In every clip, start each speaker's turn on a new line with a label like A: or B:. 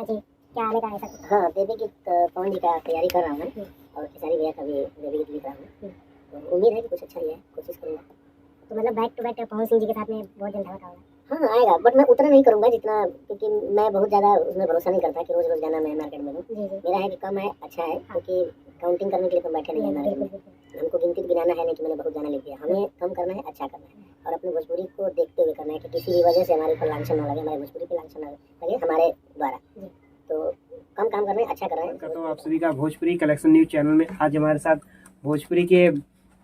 A: जी, क्या आने का है सब? हाँ, देवी गीत पवन जी का तैयारी कर रहा हूँ मैं और खेसारी भैया का भी देवी गीत लिख रहा हूँ। तो उम्मीद है कि कुछ अच्छा ही है, कोशिश करूँगा। तो मतलब back to back Pawan Singh ji के साथ में बहुत जल्द धमाका होगा। हाँ, आएगा बट मैं उतना नहीं करूँगा जितना, क्योंकि मैं बहुत ज़्यादा उसमें भरोसा नहीं करता कि रोज़-रोज़ गाना मैं मार्केट में दूँ। मेरा है कि कम है, अच्छा है, क्योंकि काउंटिंग करने के लिए तो बैठे नहीं हैं मार्केट में। हमको गिनती गिनाना है नहीं कि मैंने बहुत गाना लिख दिया। हमें कम करना है, अच्छा करना है और अपनी भोजपुरी को देखते हुए करना है कि किसी भी वजह से हमारे ऊपर लांछन ना लगे, हमारे भोजपुरी पे लांछन ना लगे हमारे द्वारा। तो कम काम कर रहे हैं, अच्छा कर रहे हैं।
B: तो आप सभी का भोजपुरी कलेक्शन न्यूज चैनल में आज हमारे साथ भोजपुरी के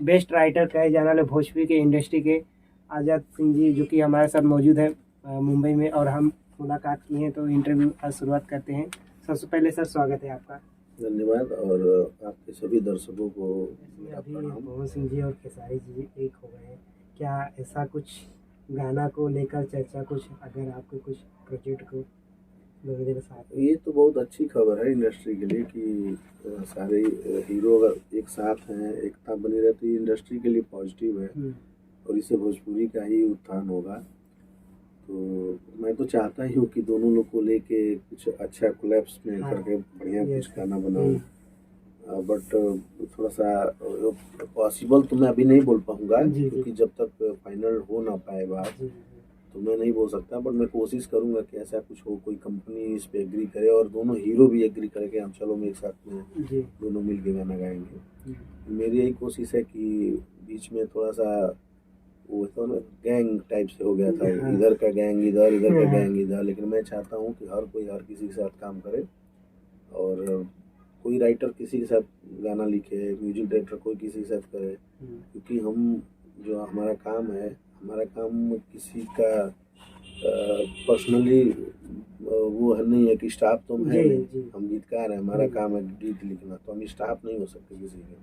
B: बेस्ट राइटर कहे जाने वाले भोजपुरी के इंडस्ट्री के आज़ाद सिंह जी जो कि हमारे साथ मौजूद है मुंबई में, और हम मुलाकात की हैं। तो इंटरव्यू आज शुरुआत करते हैं। सबसे पहले सर स्वागत है आपका।
C: धन्यवाद और आपके सभी दर्शकों को
B: अभी पवन सिंह जी और खेसारी जी एक हो गए हैं, क्या ऐसा कुछ गाना को लेकर चर्चा, कुछ अगर आपके कुछ प्रोजेक्ट को मेरे साथ?
C: ये तो बहुत अच्छी खबर है इंडस्ट्री के लिए कि सारे हीरो अगर एक साथ हैं, एकता बनी रहती है, इंडस्ट्री के लिए पॉजिटिव है और इससे भोजपुरी का ही उत्थान होगा। तो मैं तो चाहता ही हूँ कि दोनों लोग को लेके कुछ अच्छा कोलैप्स में करके बढ़िया कुछ गाना बनाऊँ, बट थोड़ा सा पॉसिबल तो मैं अभी नहीं बोल पाऊँगा क्योंकि जब तक फाइनल हो ना पाए बात तो मैं नहीं बोल सकता, बट मैं कोशिश करूंगा कि ऐसा कुछ हो, कोई कंपनी इस पे एग्री करे और दोनों हीरो भी एग्री करे कि हम चलो मेरे साथ में दोनों मिल के गाना गाएंगे। मेरी यही कोशिश है कि बीच में थोड़ा सा वो तो ना गैंग टाइप से हो गया था, इधर का गैंग इधर, इधर का गैंग इधर, लेकिन मैं चाहता हूँ कि हर कोई हर किसी के साथ काम करे और कोई राइटर किसी के साथ गाना लिखे, म्यूजिक डायरेक्टर कोई किसी के साथ करे, क्योंकि हम जो हमारा काम किसी का पर्सनली वो नहीं है कि स्टाफ तो हम है नहीं, हम गीतकार हैं, हमारा काम है गीत लिखना, तो हम स्टाफ नहीं हो सकते किसी के।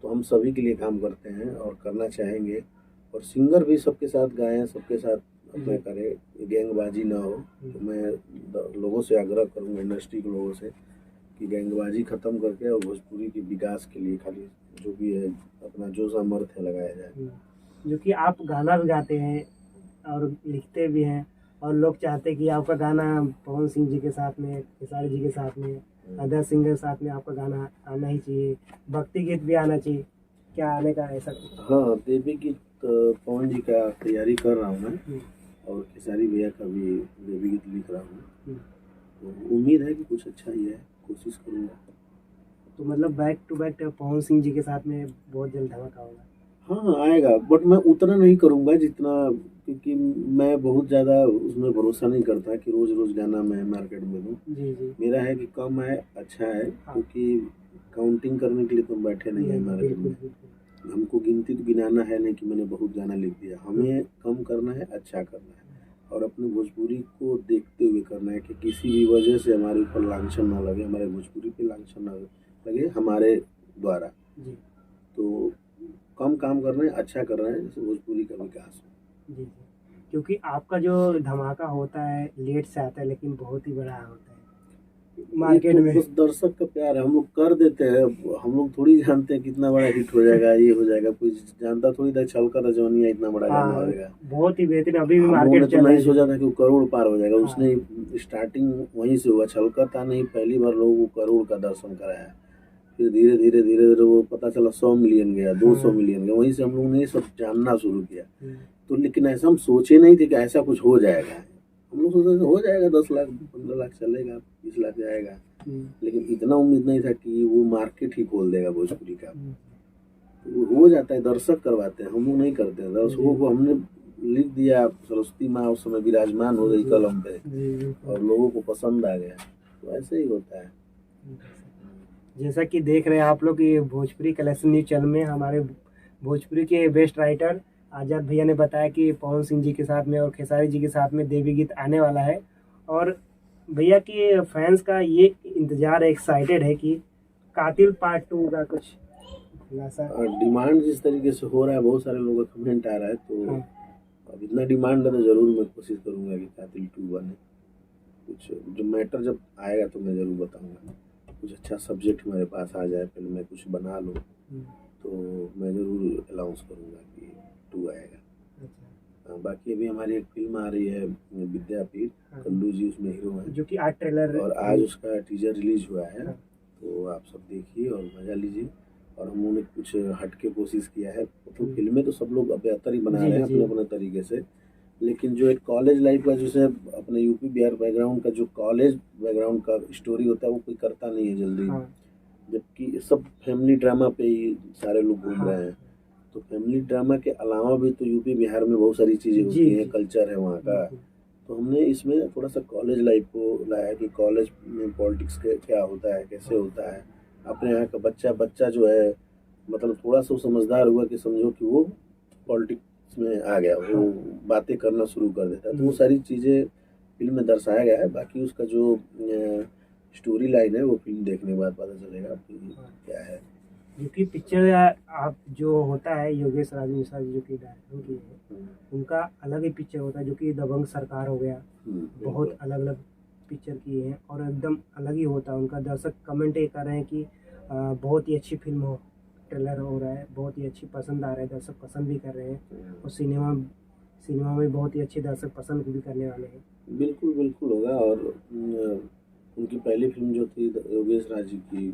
C: तो हम सभी के लिए काम करते हैं और करना चाहेंगे और सिंगर भी सबके साथ गाएं, सबके साथ अपना करें, गैंगबाजी ना हो। तो मैं लोगों से आग्रह करूँगा, इंडस्ट्री के लोगों से, कि गैंगबाजी ख़त्म करके और भोजपुरी के विकास के लिए खाली जो भी है अपना जो सामर्थ्य लगाया जाए।
B: जो कि आप गाना भी गाते हैं और लिखते भी हैं और लोग चाहते हैं कि आपका गाना पवन सिंह जी के साथ में, खेसारी जी के साथ में, अदर सिंगर के साथ में आपका गाना आना ही चाहिए, भक्ति गीत भी आना चाहिए, क्या आने का ऐसा?
C: हाँ, देवी गीत पवन जी का तैयारी कर रहा हूँ मैं और खेसारी भैया का भी देवी गीत लिख रहा हूँ, तो उम्मीद है कि कुछ अच्छा ही है, कोशिश करूँगा।
B: तो मतलब back to back Pawan Singh ji के साथ में बहुत जल्द धमाका होगा?
C: हाँ आएगा, बट मैं उतना नहीं करूँगा जितना, क्योंकि मैं बहुत ज़्यादा उसमें भरोसा नहीं करता कि रोज़ रोज़ गाना मैं मार्केट में दूँ। मेरा है कि कम है, अच्छा है, क्योंकि काउंटिंग करने के लिए तो बैठे नहीं हैं मार्केट में। हमको गिनती तो गिनाना है नहीं कि मैंने बहुत गाना लिख दिया, हमें कम करना है, अच्छा करना है और अपने भोजपुरी को देखते हुए करना है कि किसी भी वजह से हमारे ऊपर लांछन ना लगे, हमारे भोजपुरी पे लांछन ना लगे हमारे द्वारा। तो कम काम कर रहे हैं, अच्छा कर रहे हैं, जैसे भोजपुरी का विकास हो।
B: जी, क्योंकि आपका जो धमाका होता है लेट से आता है लेकिन बहुत ही बड़ा होता है मार्केट में।
C: बस दर्शक का प्यार है, हम लोग कर देते हैं, हम लोग थोड़ी जानते हैं कितना बड़ा हिट हो जाएगा, ये हो जाएगा, कोई जानता थोड़ी था छलका रजौनिया इतना बड़ा गाना होगा।
B: बहुत ही बेहतरीन, अभी भी
C: मार्केट तो नहीं सोचा था कि वो करोड़ पार हो जाएगा। उसने स्टार्टिंग वहीं से हुआ, छलका था नहीं, पहली बार लोगों को करोड़ का दर्शन कराया, फिर धीरे धीरे वो पता चला 100 मिलियन गया, 200 मिलियन गया, वहीं से हम लोग ने सब जानना शुरू किया। तो लेकिन ऐसा हम सोचे नहीं थे कि ऐसा कुछ हो जाएगा, हम लोग सोचे हो जाएगा 10 लाख 15 लाख चलेगा, 20 लाख जाएगा, लेकिन इतना उम्मीद नहीं था कि वो मार्केट ही खोल देगा भोजपुरी का। तो हो जाता है, दर्शक करवाते हैं, हम लोग नहीं करते हैं। दर्शकों को हमने लिख दिया, सरस्वती माँ उस समय विराजमान हो गई कलम पे और लोगों को पसंद आ गया, तो ऐसे ही होता है।
B: जैसा कि देख रहे हैं आप लोग, ये भोजपुरी कलेक्शन न्यूज चैनल में हमारे भोजपुरी के बेस्ट राइटर आज़ाद भैया ने बताया कि पवन सिंह जी के साथ में और खेसारी जी के साथ में देवी गीत आने वाला है और भैया की फैंस का ये इंतजार है, एक्साइटेड है कि कातिल पार्ट 2 का कुछ
C: डिमांड जिस तरीके से हो रहा है, बहुत सारे लोगों का कमेंट आ रहा है, तो अब इतना डिमांड है तो जरूर मैं कोशिश करूंगा कि कातिल 2 बने। कुछ जो मैटर जब आएगा तो मैं जरूर बताऊंगा, कुछ अच्छा सब्जेक्ट मेरे पास आ जाए, पहले मैं कुछ बना लूँ तो मैं ज़रूर अनाउंस करूँगा कि 2 आएगा। बाकी अभी हमारी एक फिल्म आ रही है विद्यापीठ, कल्लू जी उसमें हीरो हैं,
B: जो कि आज ट्रेलर
C: और आज उसका टीजर रिलीज हुआ है।
B: हाँ।
C: तो आप सब देखिए और मजा लीजिए। और हम लोगों ने कुछ हट के कोशिश किया है, तो फिल्में तो सब लोग बेहतर ही बना
B: जी,
C: रहे हैं
B: जी।
C: अपने अपने तरीके से, लेकिन जो एक कॉलेज लाइफ का, जैसे अपने यूपी बिहार बैकग्राउंड का जो कॉलेज बैकग्राउंड का स्टोरी होता है वो कोई करता नहीं है जल्दी।
B: हाँ।
C: जबकि सब फैमिली ड्रामा पे ही सारे लोग घूम
B: हाँ।
C: रहे हैं। तो फैमिली ड्रामा के अलावा भी तो यूपी बिहार में बहुत सारी चीज़ें होती हैं, कल्चर है वहाँ का। तो हमने इसमें थोड़ा सा कॉलेज लाइफ को लाया कि कॉलेज में पॉलिटिक्स के क्या होता है, कैसे होता है। अपने यहाँ का बच्चा जो है, मतलब थोड़ा सा समझदार हुआ कि समझो कि वो पॉलिटिक्स में आ गया, वो बातें करना शुरू कर देता है। तो वो सारी चीज़ें फिल्म में दर्शाया गया है। बाकी उसका जो स्टोरी लाइन है वो फिल्म देखने के बाद पता चलेगा कि क्या है।
B: क्योंकि पिक्चर आप जो होता है योगेश राज मिश्रा जी जो कि डायरेक्टर किए हैं, उनका अलग ही पिक्चर होता है, जो कि दबंग सरकार हो गया, बहुत अलग अलग पिक्चर किए हैं और एकदम अलग ही होता है उनका। दर्शक कमेंट ये कर रहे हैं कि बहुत ही अच्छी फिल्म हो, ट्रेलर हो रहा है, बहुत ही अच्छी पसंद आ रहा है, दर्शक पसंद भी कर रहे हैं और सिनेमा में बहुत ही अच्छे दर्शक पसंद भी करने वाले हैं।
C: बिल्कुल बिल्कुल होगा। और उनकी पहली फिल्म जो थी योगेश राज जी की,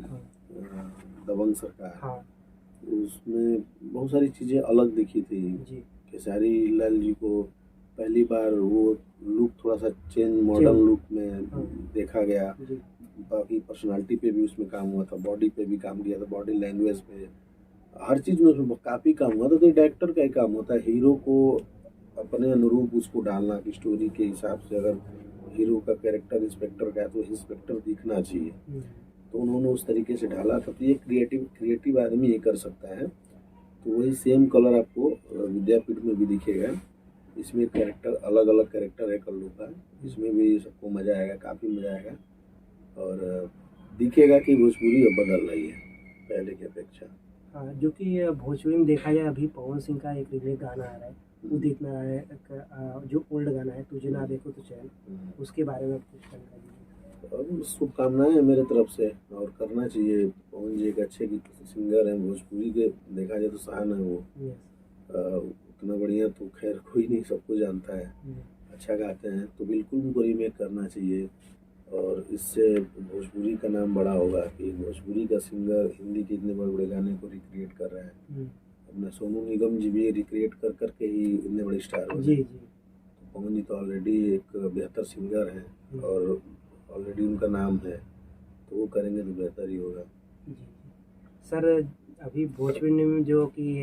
C: दबंग सरकार, उसमें बहुत सारी चीज़ें अलग दिखी थी। खेसारी लाल जी को पहली बार वो लुक थोड़ा सा चेंज, मॉडर्न लुक में देखा गया। बाकी पर्सनालिटी पे भी उसमें काम हुआ था, बॉडी पे भी काम किया था, बॉडी लैंग्वेज पे, हर चीज़ में उसमें काफ़ी काम हुआ था। तो डायरेक्टर का ही काम होता है हीरो को अपने अनुरूप उसको डालना कि स्टोरी के हिसाब से अगर हीरो का कैरेक्टर इंस्पेक्टर का है तो इंस्पेक्टर दिखना चाहिए। तो उन्होंने उस तरीके से ढाला था। तो ये क्रिएटिव आदमी ये कर सकता है। तो वही सेम कलर आपको विद्यापीठ में भी दिखेगा। इसमें कैरेक्टर अलग अलग कैरेक्टर है कल्लू का, इसमें भी सबको मज़ा आएगा, काफ़ी मज़ा आएगा। और दिखेगा कि भोजपुरी अब बदल रही है पहले की अपेक्षा।
B: हाँ, जो कि भोजपुरी में देखा जाए अभी पवन सिंह का एक रिमेक गाना आ रहा है, वो देखना है, जो ओल्ड गाना है तुझे ना देखो तो चैन, उसके बारे में कुछ जानकारी दीजिए।
C: शुभकामनाएं हैं मेरे तरफ से, और करना चाहिए। पवन जी एक अच्छे सिंगर हैं, भोजपुरी के देखा जाए तो शान है वो। उतना बढ़िया तो खैर कोई नहीं, सबको जानता है, अच्छा गाते हैं। तो बिल्कुल उनको रीमेक करना चाहिए और इससे भोजपुरी का नाम बड़ा होगा कि भोजपुरी का सिंगर हिंदी के इतने बड़े बड़े गाने को रिक्रिएट कर रहा है। अपने सोनू निगम जी भी रिक्रिएट कर करके ही इतने बड़े स्टार हो गए। तो पवन जी तो ऑलरेडी एक बेहतर सिंगर हैं और ऑलरेडी उनका नाम है, तो वो करेंगे तो बेहतर ही होगा।
B: सर अभी भोजपुरी में जो कि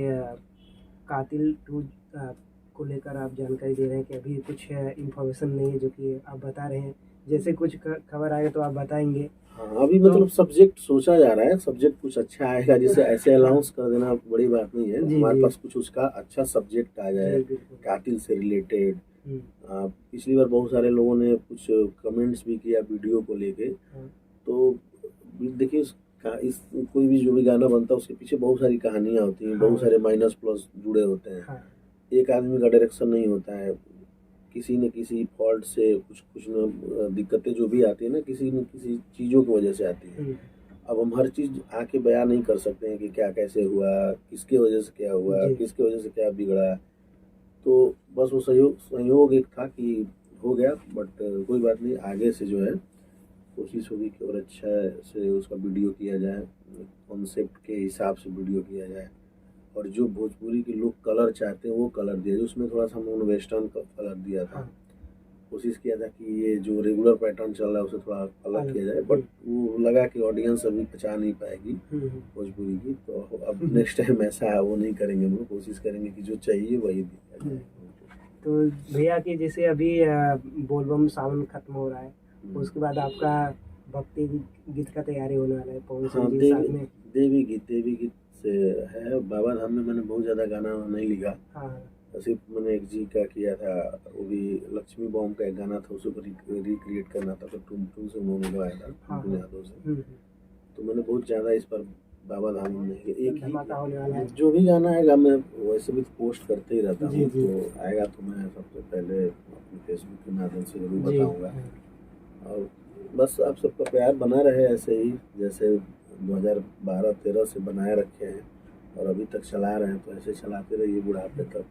B: कातिल 2 को लेकर आप जानकारी दे रहे हैं कि अभी कुछ इन्फॉर्मेशन नहीं है, जो कि आप बता रहे हैं, जैसे कुछ खबर आएगा तो आप बताएंगे।
C: हाँ, अभी तो मतलब सब्जेक्ट सोचा जा रहा है, सब्जेक्ट कुछ अच्छा आएगा, जिसे ऐसे अनाउंस कर देना बड़ी बात नहीं है। हमारे पास कुछ उसका अच्छा सब्जेक्ट आ जाए कातिल से रिलेटेड। पिछली बार बहुत सारे लोगों ने कुछ कमेंट्स भी किया वीडियो को लेके। तो देखिए इस कोई भी जो भी गाना बनता है उसके पीछे बहुत सारी कहानियाँ होती हैं, बहुत सारे माइनस प्लस जुड़े होते हैं। एक आदमी का डायरेक्शन नहीं होता है, किसी न किसी फॉल्ट से कुछ न दिक्कतें जो भी आती है ना, किसी न किसी चीज़ों की वजह से आती है। अब हम हर चीज़ आके बयान नहीं कर सकते हैं कि क्या कैसे हुआ, किसके वजह से क्या हुआ, किसके वजह से क्या बिगड़ा। तो बस वो संयोग एक था कि हो गया, बट कोई बात नहीं, आगे से जो है कोशिश होगी कि और अच्छा से उसका वीडियो किया जाए, कॉन्सेप्ट के हिसाब से वीडियो किया जाए, और जो भोजपुरी के लोग कलर चाहते हैं वो कलर दिया। उसमें थोड़ा सा हमने वेस्टर्न कलर दिया था, कोशिश किया था कि ये जो रेगुलर पैटर्न चल रहा है उसे थोड़ा अलग किया जाए, बट वो लगा कि ऑडियंस अभी पचा नहीं पाएगी भोजपुरी की। तो अब नेक्स्ट टाइम ऐसा वो नहीं करेंगे, हम लोग कोशिश करेंगे कि जो चाहिए वही दिया जाए।
B: तो भैया कि जैसे अभी बोलबम सावन खत्म हो रहा है, उसके बाद आपका भक्ति गीत का तैयारी होने वाला है पवन सिंह जी के साथ में। देवी
C: गीत से है। बाबा धाम में मैंने बहुत ज़्यादा गाना नहीं लिखा, सिर्फ मैंने एक जी का किया था, वो भी लक्ष्मी बॉम्ब का एक गाना था, उसको रिक्रिएट करना था, तो टुन से उन्होंने गवाया था यादों से। तो मैंने बहुत ज़्यादा इस पर बाबा धाम में एक ही जो भी गाना आएगा, मैं वैसे भी पोस्ट करते ही रहता हूँ, तो आएगा तो मैं सबसे पहले अपने फेसबुक के माध्यम से जरूर बताऊँगा। और बस आप सबका प्यार बना रहे ऐसे ही, जैसे 2012-13 से बनाए रखे हैं और अभी तक चला रहे हैं, तो ऐसे चलाते रहिए बुढ़ापे तक।